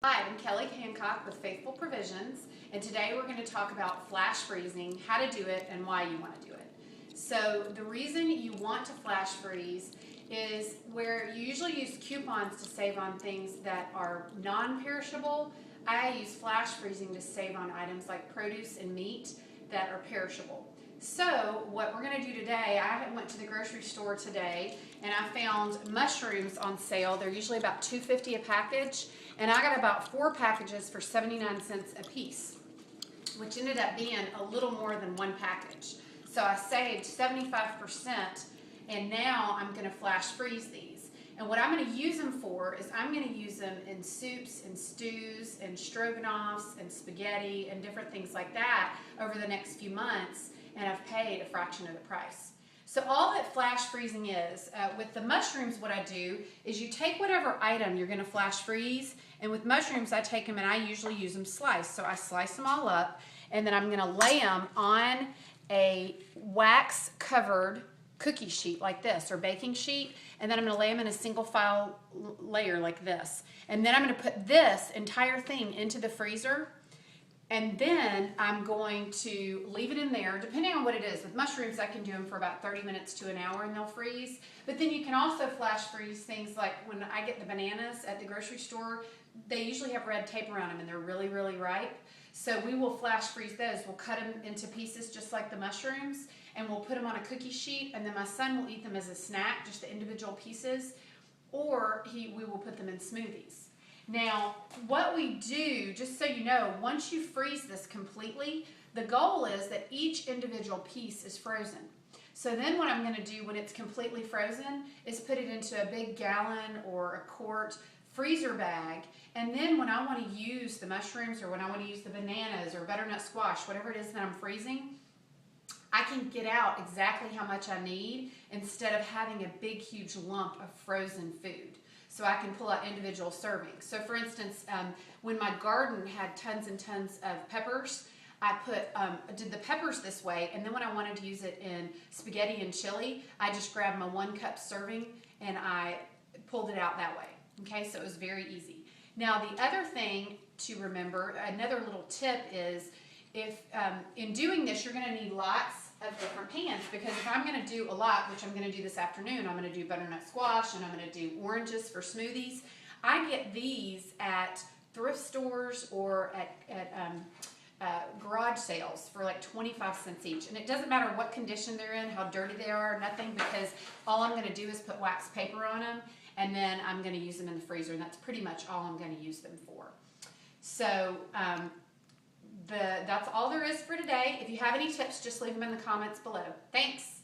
Hi, I'm Kelly Hancock with Faithful Provisions, and today we're going to talk about flash freezing, how to do it, and why you want to do it. So the reason you want to flash freeze is where you usually use coupons to save on things that are non-perishable. I use flash freezing to save on items like produce and meat that are perishable. So what we're going to do today, I went to the grocery store today and I found mushrooms on sale. They're usually about $2.50 a package, and I got about 4 packages for 79 cents a piece, which ended up being a little more than one package. So I saved 75%, and now I'm going to flash freeze these. And what I'm going to use them for is I'm going to use them in soups and stews and stroganoffs and spaghetti and different things like that over the next few months, and I've paid a fraction of the price. So all that flash freezing is, with the mushrooms, what I do is you take whatever item you're going to flash freeze, and with mushrooms I take them and I usually use them sliced. So I slice them all up, and then I'm going to lay them on a wax covered cookie sheet like this, or baking sheet, and then I'm going to lay them in a single file layer like this. And then I'm going to put this entire thing into the freezer, and then I'm going to leave it in there, depending on what it is. With mushrooms, I can do them for about 30 minutes to an hour and they'll freeze. But then you can also flash freeze things like when I get the bananas at the grocery store, they usually have red tape around them and they're really, really ripe. So we will flash freeze those. We'll cut them into pieces just like the mushrooms, and we'll put them on a cookie sheet, and then my son will eat them as a snack, just the individual pieces, or we will put them in smoothies. Now, what we do, just so you know, once you freeze this completely, the goal is that each individual piece is frozen. So then what I'm going to do when it's completely frozen is put it into a big gallon or a quart freezer bag, and then when I want to use the mushrooms, or when I want to use the bananas or butternut squash, whatever it is that I'm freezing, I can get out exactly how much I need instead of having a big huge lump of frozen food. So I can pull out individual servings. So for instance, when my garden had tons and tons of peppers, I did the peppers this way, and then when I wanted to use it in spaghetti and chili, I just grabbed my 1 cup serving and I pulled it out that way. Okay, so it was very easy. Now the other thing to remember, another little tip is, if in doing this you're going to need lots of different pans, because if I'm going to do a lot, which I'm going to do this afternoon, I'm going to do butternut squash and I'm going to do oranges for smoothies. I get these at thrift stores or at garage sales for like 25 cents each, and it doesn't matter what condition they're in, how dirty they are, nothing, because all I'm going to do is put wax paper on them, and then I'm going to use them in the freezer, and that's pretty much all I'm going to use them for. So that's all there is for today. If you have any tips, just leave them in the comments below. Thanks.